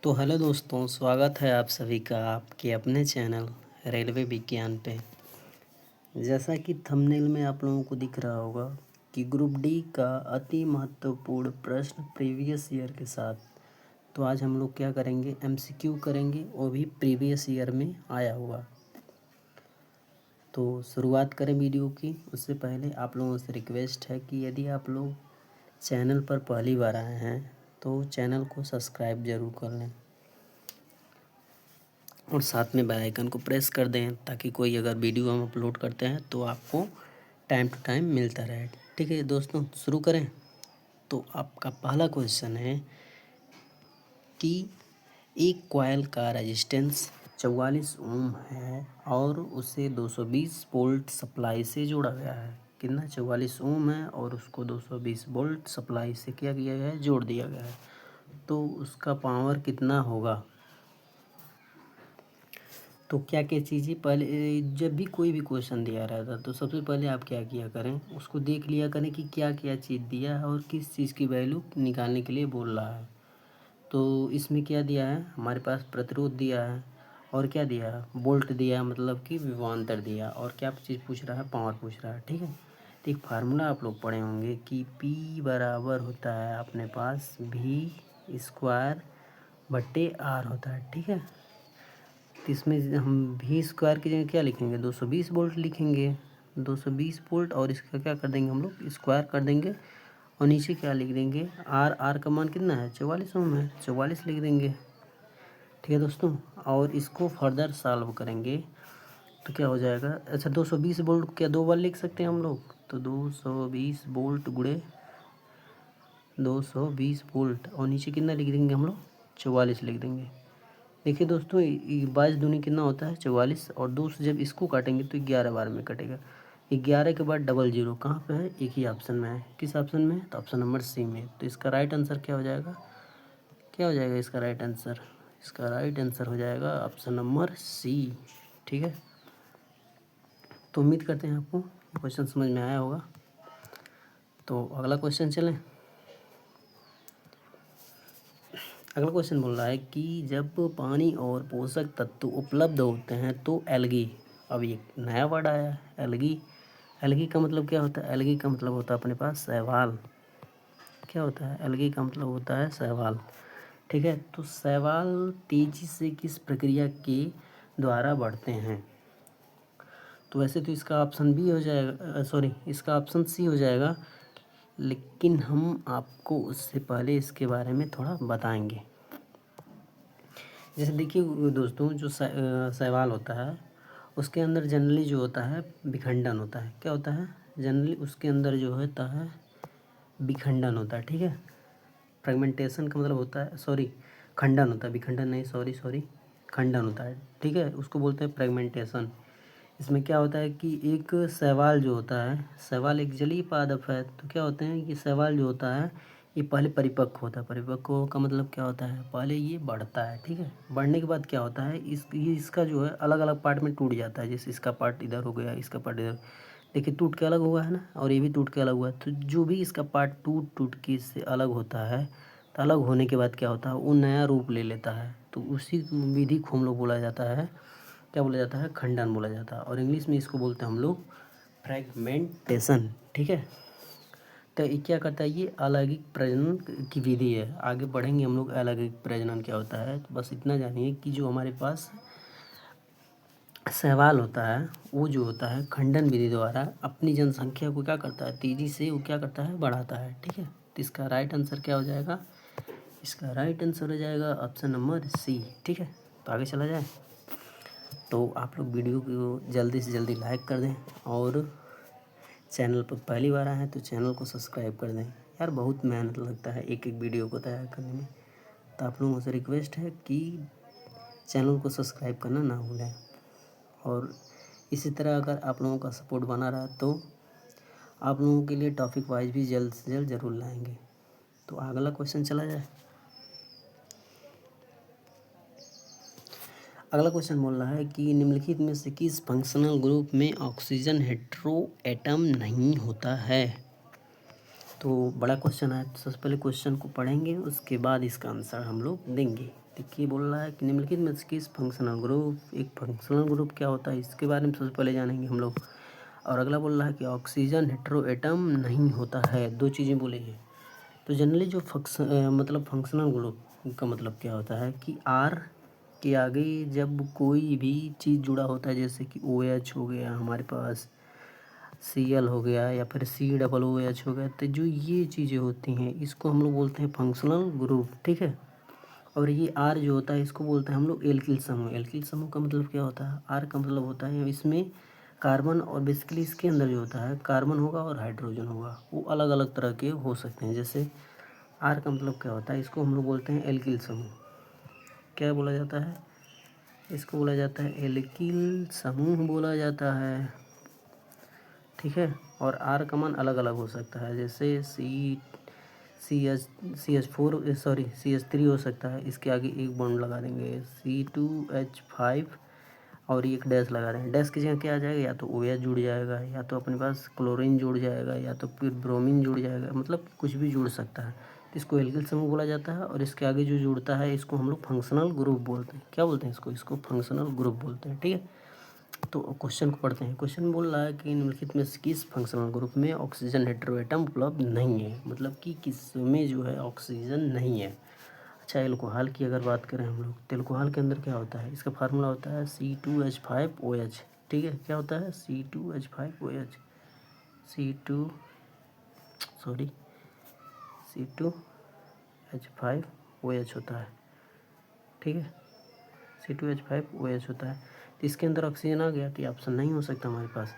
तो हेलो दोस्तों, स्वागत है आप सभी का आपके अपने चैनल रेलवे विज्ञान पे। जैसा कि थंबनेल में आप लोगों को दिख रहा होगा कि ग्रुप डी का अति महत्वपूर्ण प्रश्न प्रीवियस ईयर के साथ। तो आज हम लोग क्या करेंगे, एमसीक्यू करेंगे, वो भी प्रीवियस ईयर में आया हुआ। तो शुरुआत करें वीडियो की। उससे पहले आप लोगों से रिक्वेस्ट है कि यदि आप लोग चैनल पर पहली बार आए हैं तो चैनल को सब्सक्राइब ज़रूर कर लें और साथ में बेल आइकन को प्रेस कर दें ताकि कोई अगर वीडियो हम अपलोड करते हैं तो आपको टाइम टू टाइम मिलता रहे। ठीक है दोस्तों, शुरू करें। तो आपका पहला क्वेश्चन है कि एक कॉइल का रेजिस्टेंस 44 ओम है और उसे 220 वोल्ट सप्लाई से जोड़ा गया है। कितना? 44 ओम है और उसको 220 वोल्ट सप्लाई से क्या किया गया है, जोड़ दिया गया है। तो उसका पावर कितना होगा? तो क्या क्या चीज़ें पहले, जब भी कोई भी क्वेश्चन दिया रहता तो सबसे पहले आप क्या किया करें, उसको देख लिया करें कि क्या क्या चीज़ दिया है और किस चीज़ की वैल्यू निकालने के लिए बोल रहा है। तो इसमें क्या दिया है, हमारे पास प्रतिरोध दिया है और क्या दिया है, वोल्ट दिया है, मतलब कि विभवांतर दिया, और क्या चीज़ पूछ रहा है, पावर पूछ रहा है। ठीक है, तो एक फार्मूला आप लोग पढ़े होंगे कि P बराबर होता है अपने पास V² बट्टे R होता है। ठीक है, तो इसमें हम V² की जगह क्या लिखेंगे, 220 वोल्ट लिखेंगे, 220 वोल्ट, और इसका क्या कर देंगे हम लोग, स्क्वायर कर देंगे और नीचे क्या लिख देंगे, R का मान कितना है, 44 ओम है, 44 लिख देंगे। ठीक है दोस्तों, और इसको फर्दर सॉल्व करेंगे तो क्या हो जाएगा। अच्छा, 220 वोल्ट क्या दो बार लिख सकते हैं हम लोग, तो 220 वोल्ट गुणे 220 वोल्ट और नीचे कितना लिख देंगे हम लोग, 44 लिख देंगे। देखिए दोस्तों, 22 दूनी कितना होता है, 44, और 2 से जब इसको काटेंगे तो 11 बार में कटेगा। 11 के बाद डबल जीरो कहाँ पे है, एक ही ऑप्शन में है। किस ऑप्शन में है, तो ऑप्शन नंबर सी में। तो इसका राइट आंसर क्या हो जाएगा, क्या हो जाएगा इसका राइट आंसर, इसका राइट आंसर हो जाएगा ऑप्शन नंबर सी। ठीक है, तो उम्मीद करते हैं आपको क्वेश्चन समझ में आया होगा। तो अगला क्वेश्चन चलें। अगला क्वेश्चन बोल रहा है कि जब पानी और पोषक तत्व उपलब्ध होते हैं तो एल्गी, अब एक नया वर्ड आया है एल्गी। एल्गी का मतलब क्या होता है, एल्गी का मतलब होता है अपने पास शैवाल। क्या होता है, एल्गी का मतलब होता है शैवाल। ठीक है, तो शैवाल तेजी से किस प्रक्रिया के द्वारा बढ़ते हैं। तो वैसे तो इसका ऑप्शन बी हो जाएगा, सॉरी इसका ऑप्शन सी हो जाएगा, लेकिन हम आपको उससे पहले इसके बारे में थोड़ा बताएंगे। जैसे देखिए दोस्तों, जो शैवाल होता है उसके अंदर जनरली जो होता है विखंडन होता है। क्या होता है, जनरली उसके अंदर जो होता है विखंडन होता है। ठीक है, फ्रेगमेंटेशन का मतलब होता है, सॉरी खंडन होता है, विखंडन नहीं, सॉरी खंडन होता है। ठीक है, उसको बोलते हैं फ्रेगमेंटेशन। इसमें क्या होता है कि एक शैवाल जो होता है, शैवाल एक जलीय पादप है, तो क्या होते हैं कि शैवाल जो होता है ये पहले परिपक्व होता है। परिपक्व का मतलब क्या होता है, पहले ये बढ़ता है। ठीक है, बढ़ने के बाद क्या होता है, ये इसका जो है अलग अलग पार्ट में टूट जाता है। जैसे इसका पार्ट इधर हो गया, इसका पार्ट इधर, देखिए टूट के अलग हुआ है ना, और ये भी टूट के अलग हुआ है। तो जो भी इसका पार्ट टूट टूट के इससे अलग होता है, तो अलग होने के बाद क्या होता है, वो नया रूप ले लेता है। तो उसी विधि को हम लोग बोला जाता है, क्या बोला जाता है, खंडन बोला जाता है, और इंग्लिश में इसको बोलते हैं हम लोग फ्रेगमेंटेशन। ठीक है, तो ये क्या करता है, ये अलैंगिक प्रजनन की विधि है। आगे बढ़ेंगे हम लोग, अलैंगिक प्रजनन क्या होता है। तो बस इतना जानिए कि जो हमारे पास शैवाल होता है वो जो होता है खंडन विधि द्वारा अपनी जनसंख्या को क्या करता है, तेजी से वो क्या करता है, बढ़ाता है। ठीक है, तो इसका राइट आंसर क्या हो जाएगा, इसका राइट आंसर हो जाएगा ऑप्शन नंबर सी। ठीक है, तो आगे चला जाए। तो आप लोग वीडियो को जल्दी से जल्दी लाइक कर दें और चैनल पर पहली बार आए हैं तो चैनल को सब्सक्राइब कर दें। यार बहुत मेहनत लगता है एक एक वीडियो को तैयार करने में, तो आप लोगों से रिक्वेस्ट है कि चैनल को सब्सक्राइब करना ना भूलें। और इसी तरह अगर आप लोगों का सपोर्ट बना रहा तो आप लोगों के लिए टॉपिक वाइज भी जल्द से जल्द ज़रूर लाएंगे। तो अगला क्वेश्चन चला जाए। अगला क्वेश्चन बोल रहा है कि निम्नलिखित में से किस फंक्शनल ग्रुप में ऑक्सीजन हेटेरो एटम नहीं होता है। तो बड़ा क्वेश्चन है, तो सबसे पहले क्वेश्चन को पढ़ेंगे, उसके बाद इसका आंसर हम लोग देंगे। देखिए बोल रहा है कि निम्नलिखित में से किस फंक्शनल ग्रुप, एक फंक्शनल ग्रुप क्या होता है इसके बारे में सबसे पहले जानेंगे हम लोग। और अगला बोल रहा है कि ऑक्सीजन हेटेरो एटम नहीं होता है, दो चीज़ें बोले हैं। तो जनरली जो मतलब फंक्शनल ग्रुप का मतलब क्या होता है कि आर के आगे जब कोई भी चीज़ जुड़ा होता है, जैसे कि OH हो गया हमारे पास, Cl हो गया, या फिर COOH हो गया, तो जो ये चीज़ें होती हैं इसको हम लोग बोलते हैं फंक्शनल ग्रुप, ठीक है। और ये आर जो होता है इसको बोलते हैं हम लोग एल्किल समूह। एल्किल समूह का मतलब क्या होता है, आर का मतलब होता है इसमें कार्बन, और बेसिकली इसके अंदर जो होता है कार्बन होगा और हाइड्रोजन होगा, वो अलग अलग तरह के हो सकते हैं। जैसे आर का मतलब क्या होता है, इसको हम लोग बोलते हैं एल्किल समूह। क्या बोला जाता है, इसको बोला जाता है एल्किल समूह बोला जाता है, ठीक है। और आर का मान अलग अलग हो सकता है, जैसे CH3 हो सकता है, इसके आगे एक बॉन्ड लगा देंगे C2H5 और एक डैश लगा देंगे। डैश की जगह क्या आ जाएगा, या तो OH जुड़ जाएगा, या तो अपने पास क्लोरीन जुड़ जाएगा, या तो फिर ब्रोमीन जुड़ जाएगा, मतलब कुछ भी जुड़ सकता है। तो इसको एल्किल समूह बोला जाता है। और इसके आगे जो जुड़ता है इसको हम लोग फंक्शनल ग्रुप बोलते हैं। क्या बोलते हैं इसको फंक्शनल ग्रुप बोलते हैं, ठीक है। तो क्वेश्चन को पढ़ते हैं। क्वेश्चन बोल रहा है कि निम्नलिखित में से किस फंक्शनल ग्रुप में ऑक्सीजन हेटेरो एटम उपलब्ध नहीं है, मतलब कि किस में जो है ऑक्सीजन नहीं है। अच्छा, एल्कोहल की अगर बात करें हम लोग, तो एल्कोहल के अंदर क्या होता है, इसका फार्मूला होता है C2H5OH, ठीक है। क्या होता है, C2H5OH, C2H5OH होता है, ठीक है। C2H5OH होता है। तो इसके अंदर ऑक्सीजन आ गया, तो ये ऑप्शन नहीं हो सकता हमारे पास।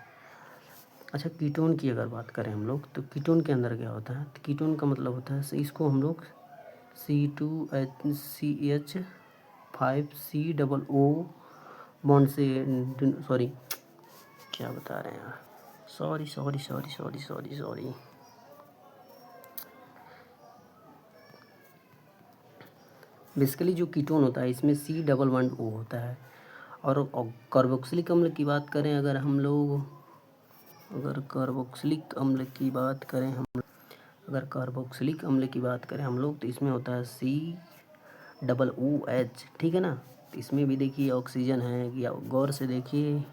अच्छा, कीटोन की अगर बात करें हम लोग, तो कीटोन के अंदर क्या होता है, तो कीटोन का मतलब होता है इसको हम लोग C2CH5COO बॉन्ड से, सॉरी क्या बता रहे हैं यार, सॉरी। बेसिकली जो कीटोन होता है इसमें C11O होता है। और कार्बोक्सिलिक अम्ल की बात करें अगर हम लोग, अगर कार्बोक्सिलिक अम्ल की बात करें हम लोग, तो इसमें होता है COOH, ठीक है ना। तो इसमें भी देखिए ऑक्सीजन है, या गौर से देखिए,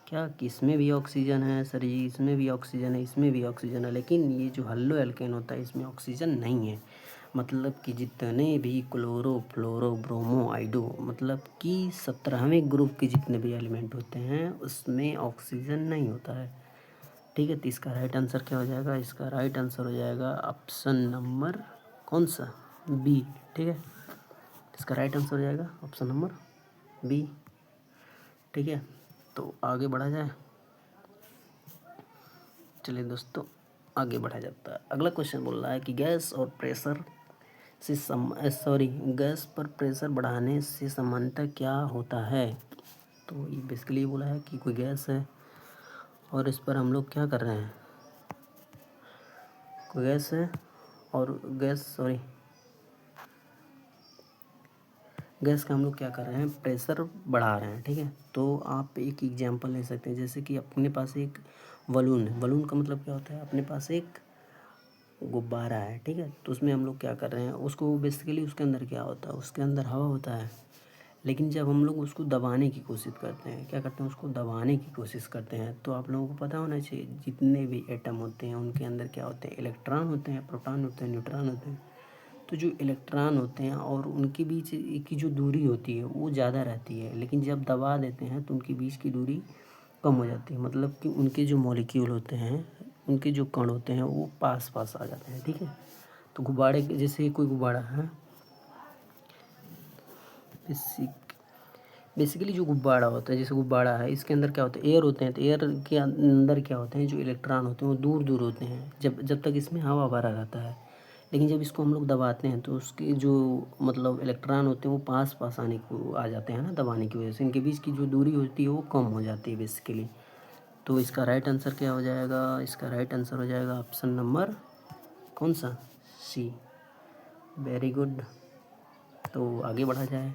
क्या किसमें भी ऑक्सीजन है सर जी, इसमें भी ऑक्सीजन है, इसमें भी ऑक्सीजन है, लेकिन ये जो हल्लो एल्केन होता है इसमें ऑक्सीजन नहीं है। मतलब कि जितने भी क्लोरो फ्लोरो ब्रोमो आइडो, मतलब कि 17वें ग्रुप के जितने भी एलिमेंट होते हैं उसमें ऑक्सीजन नहीं होता है, ठीक है। तो इसका राइट आंसर क्या हो जाएगा, इसका राइट आंसर हो जाएगा ऑप्शन नंबर कौन सा, बी, ठीक है। इसका राइट आंसर हो जाएगा ऑप्शन नंबर बी, ठीक है। तो आगे बढ़ा जाए, चलिए दोस्तों आगे बढ़ा जाता है। अगला क्वेश्चन बोल रहा है कि गैस पर प्रेशर बढ़ाने से सामान्यतः क्या होता है। तो ये बेसिकली बोला है कि कोई गैस है और इस पर हम लोग क्या कर रहे हैं, कोई गैस है और गैस का हम लोग क्या कर रहे हैं, प्रेशर बढ़ा रहे हैं, ठीक है। तो आप एक एग्जांपल ले सकते हैं, जैसे कि अपने पास एक बलून है। बलून का मतलब क्या होता है, अपने पास एक गुब्बारा है, ठीक है। तो उसमें हम लोग क्या कर रहे हैं, उसको बेसिकली उसके अंदर क्या होता है, उसके अंदर हवा होता है। लेकिन जब हम लोग उसको दबाने की कोशिश करते हैं, क्या करते हैं, उसको दबाने की कोशिश करते हैं, तो आप लोगों को पता होना चाहिए जितने भी एटम होते हैं उनके अंदर क्या होते हैं, इलेक्ट्रॉन होते हैं, प्रोटॉन होते हैं, न्यूट्रॉन होते हैं। तो जो इलेक्ट्रॉन होते हैं और उनके बीच की जो दूरी होती है वो ज़्यादा रहती है, लेकिन जब दबा देते हैं तो उनके बीच की दूरी कम हो जाती है। मतलब कि उनके जो मॉलिक्यूल होते हैं, उनके जो कण होते हैं वो पास पास आ जाते हैं, ठीक है। तो गुब्बारे, जैसे कोई गुब्बारा है, बेसिकली जो गुब्बारा होता है, जैसे गुब्बारा है, इसके अंदर क्या होता है, एयर होते हैं। तो एयर के अंदर क्या होते हैं, जो इलेक्ट्रॉन होते हैं वो दूर दूर होते हैं, जब तक इसमें हवा भरा रहता है। लेकिन जब इसको हम लोग दबाते हैं तो उसके जो मतलब इलेक्ट्रॉन होते हैं वो पास पास आने को आ जाते हैं ना, दबाने की वजह से इनके बीच की जो दूरी होती है वो कम हो जाती है बेसिकली। तो इसका राइट आंसर क्या हो जाएगा, इसका राइट आंसर हो जाएगा ऑप्शन नंबर कौन सा, सी। Very good. तो आगे बढ़ा जाए,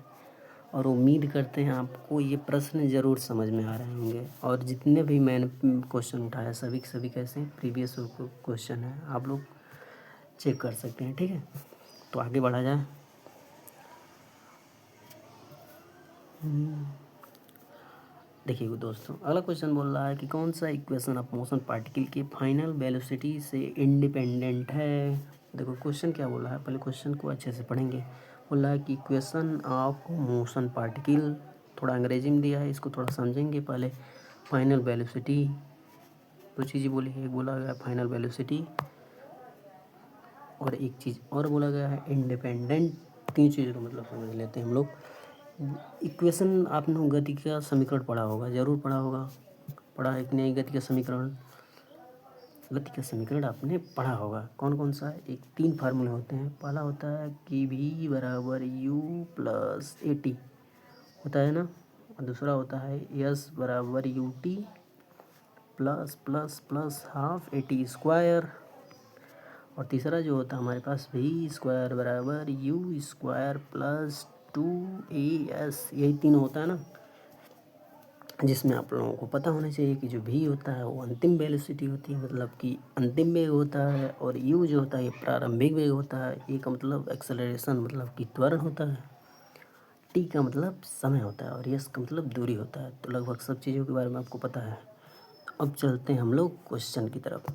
और उम्मीद करते हैं आपको ये प्रश्न ज़रूर समझ में आ रहे होंगे। और जितने भी मैंने क्वेश्चन उठाया सभी के सभी कैसे प्रीवियस क्वेश्चन है, आप लोग चेक कर सकते हैं, ठीक है। तो आगे बढ़ा जाए, देखिए दोस्तों, अगला क्वेश्चन बोल रहा है कि कौन सा इक्वेशन ऑफ मोशन पार्टिकल की फाइनल वेलोसिटी से इंडिपेंडेंट है। देखो क्वेश्चन क्या बोल रहा है, पहले क्वेश्चन को अच्छे से पढ़ेंगे। बोल रहा है कि इक्वेशन ऑफ मोशन पार्टिकल, थोड़ा अंग्रेजी में दिया है, इसको थोड़ा समझेंगे पहले। फाइनल वेलोसिटी, दो चीज़ें बोली है, एक बोला गया फाइनल वेलोसिटी और एक चीज़ और बोला गया है इंडिपेंडेंट। तीन चीज़ों का मतलब समझ लेते हैं हम लोग। इक्वेशन आपने गति का समीकरण पढ़ा होगा, ज़रूर पढ़ा होगा। पढ़ा है कि नहीं? गति का समीकरण, गति का समीकरण आपने पढ़ा होगा। कौन कौन सा है? एक 3 फार्मूले होते हैं। पहला होता है कि v बराबर u प्लस ए टी होता है ना, और दूसरा होता है s बराबर U T plus plus plus half A T square, और तीसरा जो होता है हमारे पास v स्क्वायर बराबर यू स्क्वायर प्लस 2as। यही तीन होता है ना, जिसमें आप लोगों को पता होना चाहिए कि जो v होता है वो अंतिम वेलोसिटी होती है, मतलब कि अंतिम वेग होता है, और u जो होता है ये प्रारंभिक वेग होता है। ए का मतलब एक्सेलरेशन, मतलब कि त्वरण होता है। t का मतलब समय होता है, और s का मतलब दूरी होता है। तो लगभग सब चीज़ों के बारे में आपको पता है। अब चलते हैं हम लोग क्वेश्चन की तरफ।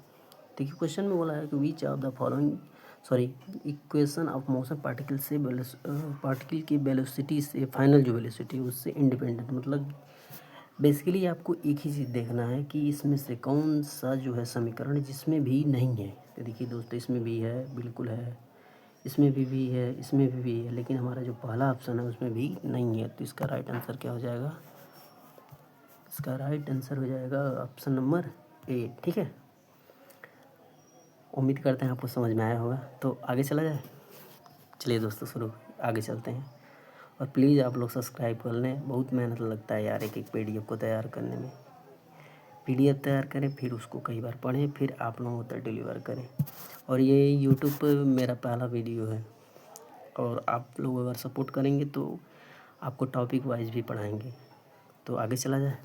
देखिए क्वेश्चन में बोला है कि which of the following, sorry, equation of motion particle से पार्टिकल की वेलोसिटी से फाइनल जो वेलोसिटी उससे इंडिपेंडेंट, मतलब बेसिकली आपको एक ही चीज़ देखना है कि इसमें से कौन सा जो है समीकरण जिसमें भी नहीं है। तो देखिए दोस्तों, इसमें भी है, बिल्कुल है, इसमें भी है, इसमें भी है, लेकिन हमारा जो पहला ऑप्शन है उसमें भी नहीं है। तो इसका राइट आंसर क्या हो जाएगा? इसका राइट आंसर हो जाएगा ऑप्शन नंबर ए। ठीक है, उम्मीद करते हैं आपको समझ में आया होगा। तो आगे चला जाए। चलिए दोस्तों, शुरू आगे चलते हैं। और प्लीज़ आप लोग सब्सक्राइब कर लें, बहुत मेहनत लगता है यार एक PDF को तैयार करने में। PDF तैयार करें, फिर उसको कई बार पढ़ें, फिर आप लोगों तक डिलीवर करें। और ये यूट्यूब पर मेरा पहला वीडियो है, और आप लोग अगर सपोर्ट करेंगे तो आपको टॉपिक वाइज भी पढ़ाएंगे। तो आगे चला जाए।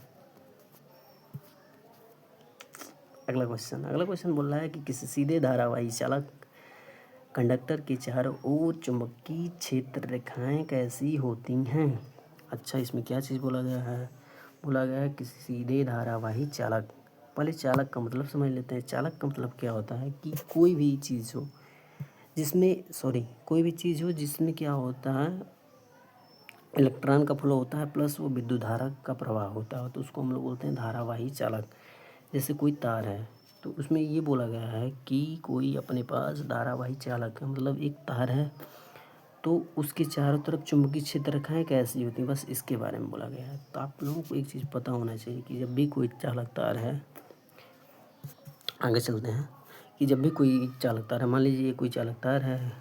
अगला क्वेश्चन बोल रहा है कि किसी सीधे धारावाही चालक कंडक्टर के चारों ओर चुंबकीय क्षेत्र रेखाएं कैसी होती हैं। अच्छा, इसमें क्या चीज़ बोला गया है? बोला गया है कि सीधे धारावाही चालक। पहले चालक का मतलब समझ लेते हैं। चालक का मतलब क्या होता है कि कोई भी चीज़ हो जिसमें क्या होता है, इलेक्ट्रॉन का फ्लो होता है प्लस वो विद्युत धारा का प्रवाह होता है, तो उसको हम लोग बोलते हैं धारावाही चालक। जैसे कोई तार है, तो उसमें ये बोला गया है कि कोई अपने पास धारावाही चालक है, मतलब एक तार है, तो उसके चारों तरफ चुंबकीय क्षेत्र रेखाएं कैसी होती हैं, बस इसके बारे में बोला गया है। तो आप लोगों को एक चीज़ पता होना चाहिए कि जब भी कोई चालक तार है, आगे चलते हैं, कि जब भी कोई चालक तार है, मान लीजिए ये कोई चालक तार है,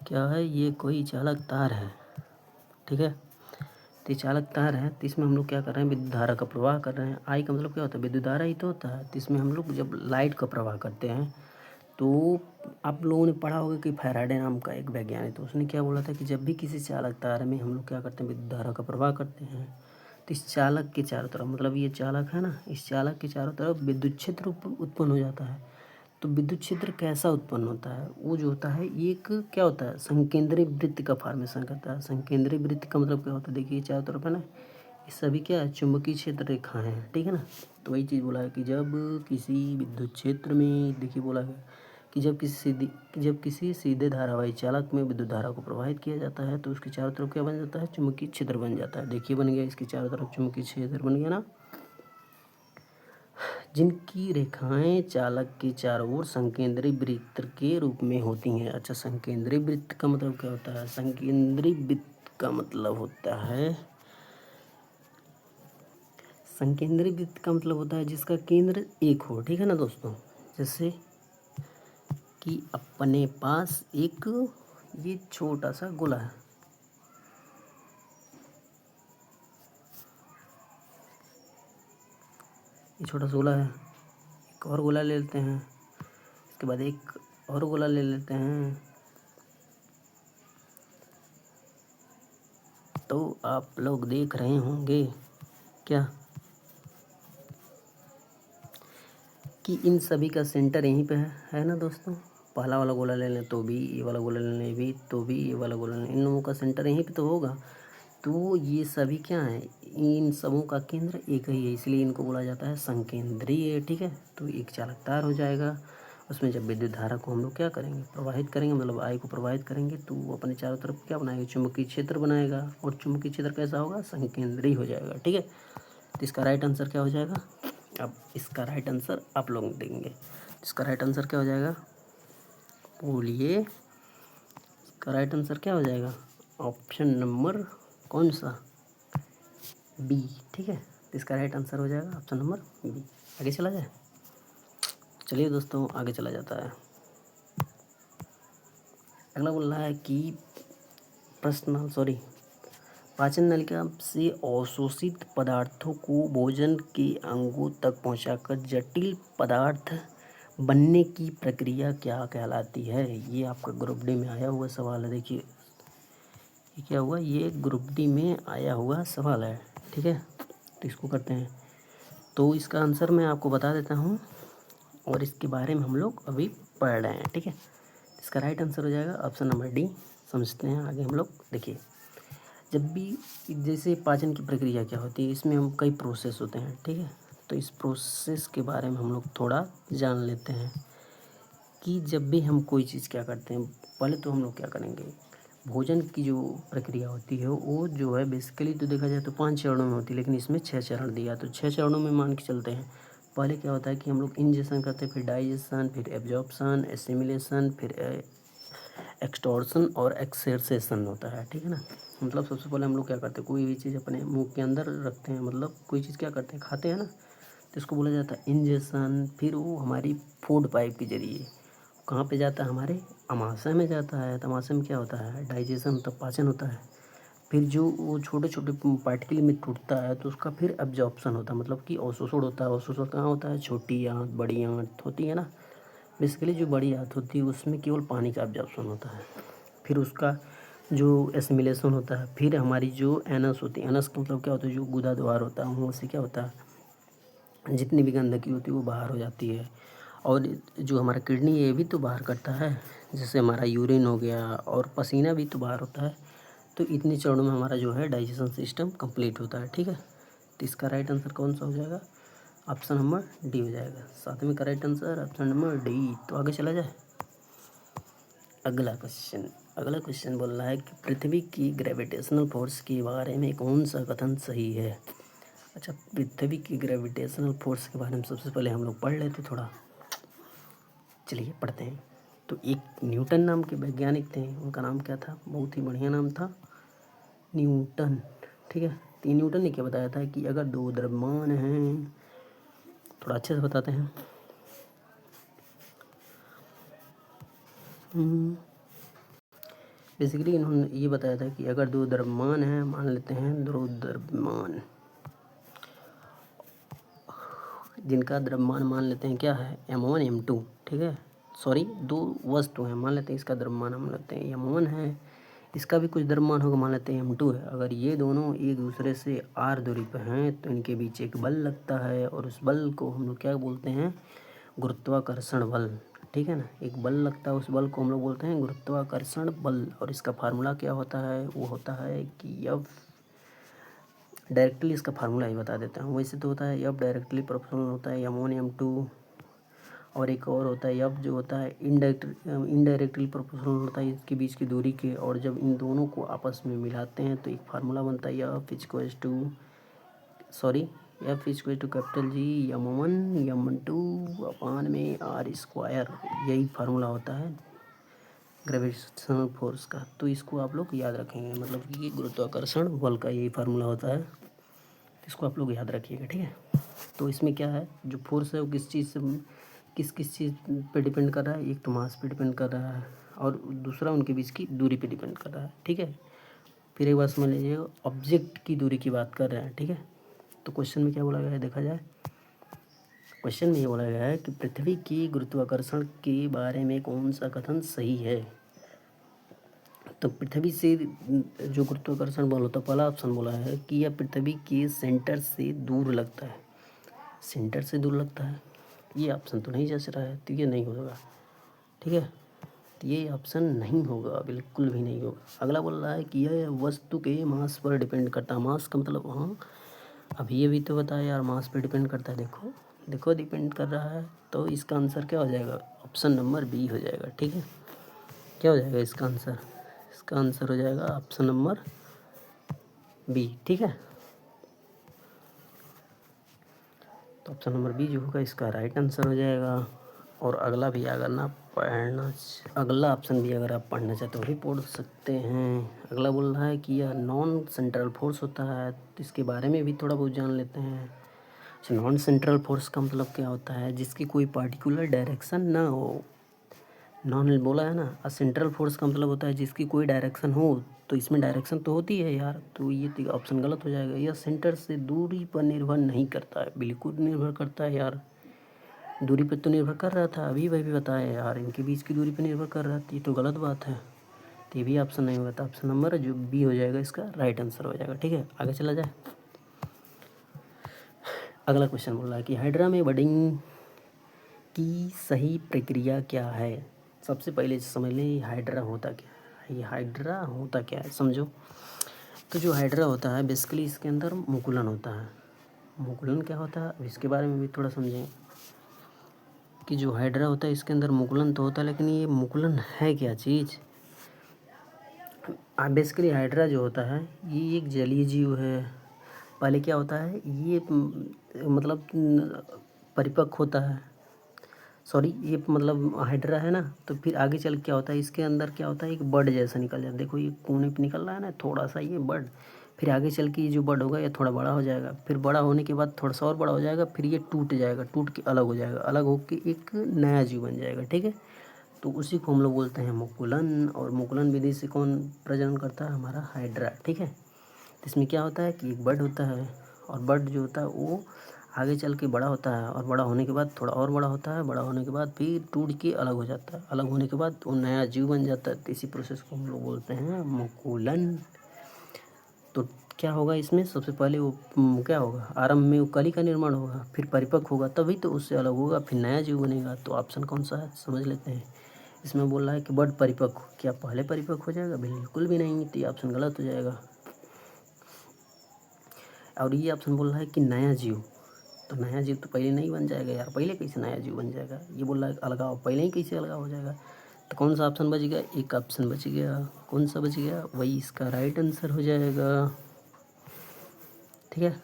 क्या है, ये कोई चालक तार है, ठीक है। तो ये चालक तार है, तो इसमें हम लोग क्या कर रहे हैं, विद्युत धारा का प्रवाह कर रहे हैं। आई का मतलब क्या होता है, विद्युत धारा ही तो होता है। तो इसमें हम लोग जब लाइट का प्रवाह करते हैं, तो आप लोगों ने पढ़ा होगा कि फैराडे नाम का एक वैज्ञानिक, तो उसने क्या बोला था कि जब भी किसी चालक तार में हम लोग क्या करते हैं, विद्युत धारा का प्रवाह करते हैं, तो इस चालक के चारों तरफ, मतलब ये चालक है ना, इस चालक के चारों तरफ विद्युत क्षेत्र उत्पन्न हो जाता है। तो विद्युत क्षेत्र कैसा उत्पन्न होता है? वो जो होता है, एक क्या होता है, संकेंद्रीय वृत्त का फॉर्मेशन करता है। संकेंद्रीय वृत्त का मतलब क्या होता है, देखिए चारों तरफ है ना, ये सभी क्या है, चुंबकीय क्षेत्र रेखाएं हैं, ठीक है ना। तो वही चीज़ बोला है कि जब किसी विद्युत क्षेत्र में, देखिए बोला है कि जब किसी सीधे धारावाही चालक में विद्युत धारा को प्रवाहित किया जाता है, तो उसके चारों तरफ क्या बन जाता है, चुंबकीय क्षेत्र बन जाता है। देखिए बन गया, इसके चारों तरफ चुंबकीय क्षेत्र बन गया ना, जिनकी रेखाएं चालक के चारों ओर संकेंद्रीय वृत्त के रूप में होती हैं। अच्छा, संकेंद्रीय वृत्त का मतलब क्या होता है? संकेंद्रीय वृत्त का मतलब होता है, संकेंद्रीय वृत्त का मतलब होता है जिसका केंद्र एक हो, ठीक है ना दोस्तों। जैसे कि अपने पास एक ये छोटा सा गोला है, ये छोटा सा गोला है, एक और गोला ले लेते हैं, इसके बाद एक और गोला ले लेते हैं, तो आप लोग देख रहे होंगे क्या कि इन सभी का सेंटर यहीं पे है ना दोस्तों। पहला वाला गोला ले लें तो भी, ये वाला गोला ले लें भी तो भी, ये वाला गोला ले लें, इन लोगों का सेंटर यहीं पे तो होगा। तो ये सभी क्या हैं, इन सबों का केंद्र एक ही है, इसलिए इनको बोला जाता है संकेंद्रीय। ठीक है, तो एक चालक तार हो जाएगा, उसमें जब विद्युत धारा को हम लोग क्या करेंगे, प्रवाहित करेंगे, मतलब I को प्रवाहित करेंगे, तो वो अपने चारों तरफ क्या बनाएगा, चुंबकीय क्षेत्र बनाएगा, और चुंबकीय क्षेत्र कैसा होगा, संकेंद्रीय हो जाएगा। ठीक है, तो इसका राइट आंसर क्या हो जाएगा, अब इसका राइट आंसर आप लोग देंगे। इसका राइट आंसर क्या हो जाएगा, बोलिए, इसका राइट आंसर क्या हो जाएगा, ऑप्शन नंबर कौन सा, बी। ठीक है, तो इसका राइट आंसर हो जाएगा ऑप्शन नंबर बी। आगे चला जाए, चलिए दोस्तों आगे चला जाता है। अगला बोल रहा है कि पाचन नलिका से अवशोषित पदार्थों को भोजन के अंगों तक पहुंचाकर जटिल पदार्थ बनने की प्रक्रिया क्या कहलाती है। ये आपका ग्रुप डी में आया हुआ सवाल है। देखिए ये क्या हुआ, ये ग्रुप डी में आया हुआ सवाल है। ठीक है, तो इसको करते हैं। तो इसका आंसर मैं आपको बता देता हूँ, और इसके बारे में हम लोग अभी पढ़ रहे हैं। ठीक है, इसका राइट आंसर हो जाएगा ऑप्शन नंबर डी। समझते हैं आगे हम लोग। देखिए, जब भी जैसे पाचन की प्रक्रिया क्या होती है, इसमें हम कई प्रोसेस होते हैं। ठीक है, तो इस प्रोसेस के बारे में हम लोग थोड़ा जान लेते हैं कि जब भी हम कोई चीज़ क्या करते हैं, पहले तो हम लोग क्या करेंगे, भोजन की जो प्रक्रिया होती है वो जो है बेसिकली तो देखा जाए तो 5 चरणों में होती है, लेकिन इसमें 6 चरण दिया, तो 6 चरणों में मान के चलते हैं। पहले क्या होता है कि हम लोग इंजेक्शन करते हैं, फिर डाइजेशन, फिर एब्जॉर्प्शन, एसिमिलेशन, फिर एक्सटॉर्शन और एक्सरसेशन होता है। ठीक है ना, मतलब सबसे पहले हम लोग क्या करते हैं, कोई भी चीज़ अपने मुंह के अंदर रखते हैं, मतलब कोई चीज़ क्या करते हैं, खाते हैं ना, तो इसको बोला जाता है इंजेक्शन। फिर वो हमारी फूड पाइप के जरिए कहाँ पे जाता है, हमारे अमाशय में जाता है। तो अमाशय में क्या होता है, डाइजेशन मतलब पाचन होता है। फिर जो वो छोटे छोटे पार्टिकल में टूटता है, तो उसका फिर एब्जॉर्प्शन होता है, मतलब कि अवशोषण होता है। अवशोषण कहाँ होता है, छोटी आंत बड़ी आंत होती है ना, बेसिकली जो बड़ी आंत होती है उसमें केवल पानी का एब्जॉर्प्शन होता है। फिर उसका जो एसिमिलेशन होता है, फिर हमारी जो एनस होती है, एनस का मतलब क्या होता है, जो गुदा द्वार होता है, वहाँ से क्या होता है, जितनी भी गंदगी होती है वो बाहर हो जाती है। और जो हमारा किडनी ये भी तो बाहर करता है, जैसे हमारा यूरिन हो गया, और पसीना भी तो बाहर होता है। तो इतने चरणों में हमारा जो है डाइजेशन सिस्टम कंप्लीट होता है। ठीक है, तो इसका राइट आंसर कौन सा हो जाएगा, ऑप्शन नंबर डी हो जाएगा। सातवें का right answer option number D. तो आगे चला जाए, अगला क्वेश्चन बोल रहा है कि पृथ्वी की ग्रेविटेशनल फोर्स के बारे में कौन सा कथन सही है। अच्छा, पृथ्वी की ग्रेविटेशनल फोर्स के बारे में सबसे पहले हम लोग पढ़ लेते थोड़ा, चलिए पढ़ते हैं। तो एक न्यूटन नाम के वैज्ञानिक थे, उनका नाम क्या था, बहुत ही बढ़िया नाम था, न्यूटन। ठीक है, तो न्यूटन ने क्या बताया था कि अगर दो द्रव्यमान हैं, थोड़ा अच्छे से बताते हैं। बेसिकली इन्होंने ये बताया था कि अगर दो द्रव्यमान हैं, मान लेते हैं दो द्रव्यमान, जिनका द्रव्यमान मान लेते हैं क्या है, m1 m2। ठीक है, सॉरी दो वस्तु हैं, मान लेते हैं इसका द्रव्यमान हम लेते हैं m1 है, इसका भी कुछ द्रव्यमान होगा, मान लेते हैं m2 है। अगर ये दोनों एक दूसरे से r दूरी पर हैं, तो इनके बीच एक बल लगता है, और उस बल को हम लोग क्या बोलते हैं, गुरुत्वाकर्षण बल। ठीक है ना, एक बल लगता है, उस बल को हम लोग बोलते हैं गुरुत्वाकर्षण बल। और इसका फार्मूला क्या होता है, वो होता है कि F, डायरेक्टली इसका फार्मूला ही बता देता हूँ। वैसे तो होता है F डायरेक्टली प्रोपोर्शनल होता है m1 m2, और एक और होता है F जो होता है इनडायरेक्टली प्रोपोर्शनल होता है इसके बीच की दूरी के। और जब इन दोनों को आपस में मिलाते हैं तो एक फार्मूला बनता है F equals to capital G m1 m2 upon में r स्क्वायर। यही फार्मूला होता है ग्रेविटेशनल फोर्स का। तो इसको आप लोग याद रखेंगे, मतलब कि गुरुत्वाकर्षण बल का यही फार्मूला होता है, इसको आप लोग याद रखिएगा। ठीक है, तो इसमें क्या है, जो फोर्स है वो किस चीज़ से किस चीज़ पे डिपेंड कर रहा है, एक तो मास पे डिपेंड कर रहा है, और दूसरा उनके बीच की दूरी पे डिपेंड कर रहा है। ठीक है, फिर एक बार समझ लीजिए, ऑब्जेक्ट की दूरी की बात कर रहे हैं। ठीक है, तो क्वेश्चन में क्या बोला गया है, देखा जाए, क्वेश्चन में ये बोला गया है कि पृथ्वी की गुरुत्वाकर्षण के बारे में कौन सा कथन सही है। तो पृथ्वी से जो गुरुत्वाकर्षण बल होता है, पहला ऑप्शन बोला है कि यह पृथ्वी के सेंटर से दूर लगता है। सेंटर से दूर लगता है, ये ऑप्शन तो नहीं जच रहा है, तो ये नहीं होगा। ठीक है, तो ये ऑप्शन नहीं होगा, बिल्कुल भी नहीं होगा। अगला बोल रहा है कि यह वस्तु के मास पर डिपेंड करता है। मास का मतलब, हाँ अभी ये भी तो बताया यार, मास पे डिपेंड करता है। देखो देखो डिपेंड कर रहा है, तो इसका आंसर क्या हो जाएगा? ऑप्शन नंबर बी हो जाएगा। ठीक है, क्या हो जाएगा इसका आंसर? इसका आंसर हो जाएगा ऑप्शन नंबर बी। ठीक है, तो ऑप्शन नंबर बी जो होगा इसका राइट आंसर हो जाएगा। और अगला भी अगर ना पढ़ना, अगला ऑप्शन भी अगर आप पढ़ना चाहते हो भी पढ़ सकते हैं। अगला बोल रहा है कि यह नॉन सेंट्रल फोर्स होता है, तो इसके बारे में भी थोड़ा बहुत जान लेते हैं। अच्छा, नॉन सेंट्रल फोर्स का मतलब क्या होता है? जिसकी कोई पार्टिकुलर डायरेक्शन ना हो। नॉन बोला है ना, और सेंट्रल फोर्स का मतलब होता है जिसकी कोई डायरेक्शन हो। तो इसमें डायरेक्शन तो होती है यार, तो ये ऑप्शन गलत हो जाएगा। यह सेंटर से दूरी पर निर्भर नहीं करता है, बिल्कुल निर्भर करता है यार। दूरी पर तो निर्भर कर रहा था, अभी वही भी बताया यार, इनके बीच की दूरी पर निर्भर कर रहा था, ये तो गलत बात है। तो ये भी ऑप्शन नहीं होगा, तो ऑप्शन नंबर जो बी हो जाएगा इसका राइट आंसर हो जाएगा। ठीक है, आगे चला जाए। अगला क्वेश्चन बोल रहा है कि हाइड्रा में बडिंग की सही प्रक्रिया क्या है? सबसे पहले समझ लें हाइड्रा होता क्या है। ये हाइड्रा होता क्या है समझो। तो जो हाइड्रा होता है बेसिकली इसके अंदर मुकुलन होता है। मुकुलन क्या होता है, अब इसके बारे में भी थोड़ा समझें कि जो हाइड्रा होता है इसके अंदर मुकुलन तो होता है, लेकिन ये मुकुलन है क्या चीज़? बेसिकली हाइड्रा जो होता है ये एक जलीय जीव है। पहले क्या होता है ये मतलब परिपक्व होता है, सॉरी ये मतलब हाइड्रा है ना। तो फिर आगे चल क्या होता है, इसके अंदर क्या होता है एक बर्ड जैसा निकल जाता है। देखो ये कोने पे निकल रहा है ना थोड़ा सा ये बर्ड। फिर आगे चल के ये जो बर्ड होगा ये थोड़ा बड़ा हो जाएगा, फिर बड़ा होने के बाद थोड़ा सा और बड़ा हो जाएगा, फिर ये टूट जाएगा, टूट के अलग हो जाएगा, अलग होके एक नया जीव बन जाएगा। ठीक है, तो उसी को हम लोग बोलते हैं मुकुलन। और मुकुलन विधि से कौन प्रजनन करता है? हमारा हाइड्रा। ठीक है, तो इसमें क्या होता है कि एक बर्ड होता है, और बर्ड जो होता है वो आगे चल के बड़ा होता है, और बड़ा होने के बाद थोड़ा और बड़ा होता है, बड़ा होने के बाद फिर टूट के अलग हो जाता है, अलग होने के बाद वो नया जीव बन जाता है। तो इसी प्रोसेस को हम लोग बोलते हैं मुकुलन। तो क्या होगा इसमें, सबसे पहले वो क्या होगा, आरंभ में वो कली का निर्माण होगा, फिर परिपक्व होगा, तभी तो उससे अलग होगा, फिर नया जीव बनेगा। तो ऑप्शन कौन सा है समझ लेते हैं। इसमें बोल रहा है कि बर्ड परिपक्व, क्या पहले परिपक्व हो जाएगा? बिल्कुल भी नहीं, तो ये ऑप्शन गलत हो जाएगा। और ये ऑप्शन बोल रहा है कि नया जीव, तो नया जीव तो पहले नहीं बन जाएगा यार, पहले कैसे नया जीव बन जाएगा? ये बोल रहा है अलगाव, पहले ही कैसे अलगाव हो जाएगा? तो कौन सा ऑप्शन बच गया? एक ऑप्शन बच गया, कौन सा बच गया? वही इसका राइट आंसर हो जाएगा। ठीक है,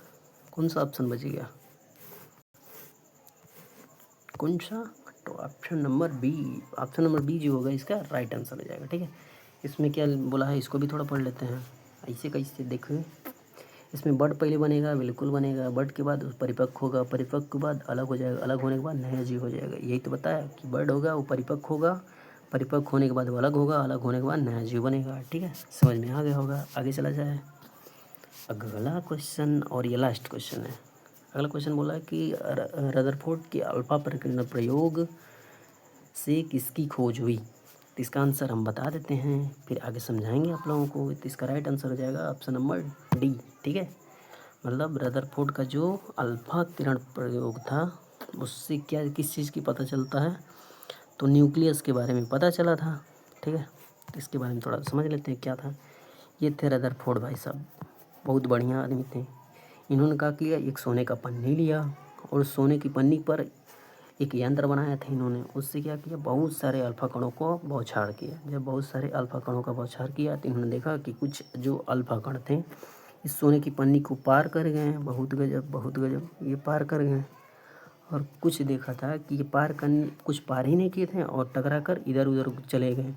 कौन सा ऑप्शन बच गया? कौन सा? तो option number B. Option number B जो होगा इसका राइट आंसर हो जाएगा। ठीक है, इसमें क्या बोला है इसको भी थोड़ा पढ़ लेते हैं। ऐसे कैसे देखो, इसमें बर्ड पहले बनेगा, बिल्कुल बनेगा, बर्ड के बाद परिपक्व होगा, परिपक्व के बाद अलग हो जाएगा, अलग होने के बाद नया जीव हो जाएगा। यही तो बताया कि बर्ड होगा वो परिपक्व होगा, परिपक्व होने के बाद वो अलग होगा, अलग होने के बाद नया जीव बनेगा। ठीक है, समझ में आ गया होगा। आगे चला जाए अगला क्वेश्चन, और ये लास्ट क्वेश्चन है। अगला क्वेश्चन बोला है कि रदरफोर्ड के अल्फा प्रकीर्णन प्रयोग से किसकी खोज हुई? तो इसका आंसर हम बता देते हैं, फिर आगे समझाएंगे आप लोगों को। तो इसका राइट आंसर हो जाएगा ऑप्शन नंबर डी। ठीक है, मतलब रदरफोर्ड का जो अल्फा किरण प्रयोग था उससे क्या किस चीज़ की पता चलता है? तो न्यूक्लियस के बारे में पता चला था। ठीक है, तो इसके बारे में थोड़ा समझ लेते हैं क्या था। ये थे रदरफोर्ड भाई साहब, बहुत बढ़िया आदमी थे। इन्होंने क्या किया, एक सोने का पन्नी लिया और सोने की पन्नी पर एक यंत्र बनाया था इन्होंने। उससे क्या किया, बहुत सारे अल्फा कणों को बौछार किया। जब बहुत सारे अल्फा कणों का बौछार किया तो इन्होंने देखा कि कुछ जो अल्फा कण थे इस सोने की पन्नी को पार कर गए हैं। बहुत गजब, बहुत गजब, ये पार कर गए। और कुछ देखा था कि ये पार करने, कुछ पार ही नहीं किए थे और टकरा कर इधर उधर चले गए,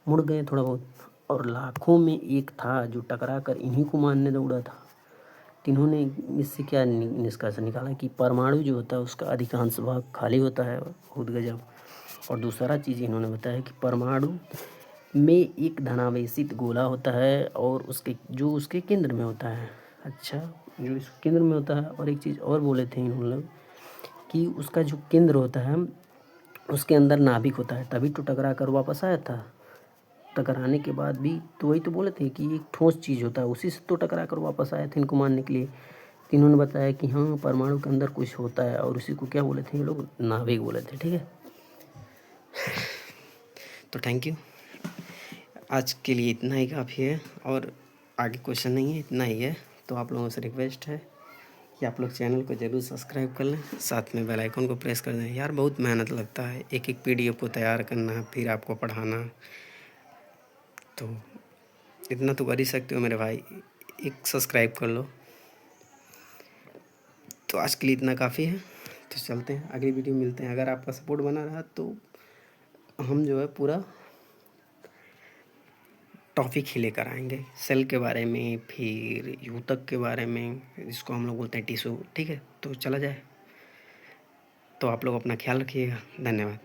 मुड़ गए थोड़ा बहुत। और लाखों में एक था जो टकरा कर इन्हीं को मारने दौड़ा था। तो इन्होंने इससे क्या निष्कर्ष निकाला कि परमाणु जो होता है उसका अधिकांश भाग खाली होता है। बहुत गजब। और दूसरा चीज़ इन्होंने बताया कि परमाणु में एक धनावेशित गोला होता है और उसके केंद्र में होता है। अच्छा, जो इस केंद्र में होता है। और एक चीज़ और बोले थे इन्होंने लोग कि उसका जो केंद्र होता है उसके अंदर नाभिक होता है, तभी तो टकरा कर वापस आया था। टकराने के बाद भी तो वही तो बोले थे कि एक ठोस चीज़ होता है, उसी से तो टकरा कर वापस आए थे इनको मारने के लिए। तो इन्होंने बताया कि हाँ परमाणु के अंदर कुछ होता है और उसी को क्या बोले थे ये लोग, नाभिक बोले थे। ठीक है, तो थैंक यू, आज के लिए इतना ही काफ़ी है और आगे क्वेश्चन नहीं है, इतना ही है। तो आप लोगों से रिक्वेस्ट है कि आप लोग चैनल को ज़रूर सब्सक्राइब कर लें, साथ में बेल आइकन को प्रेस कर दें। यार बहुत मेहनत लगता है एक एक PDF को तैयार करना, फिर आपको पढ़ाना, तो इतना तो कर ही सकते हो मेरे भाई, एक सब्सक्राइब कर लो। तो आज के लिए इतना काफ़ी है, तो चलते हैं, अगली वीडियो मिलते हैं। अगर आपका सपोर्ट बना रहा तो हम जो है पूरा टॉपिक ही लेकर आएंगे, सेल के बारे में, फिर यूतक के बारे में, जिसको हम लोग बोलते हैं टिश्यू। ठीक है, तो चला जाए। तो आप लोग अपना ख्याल रखिएगा। धन्यवाद।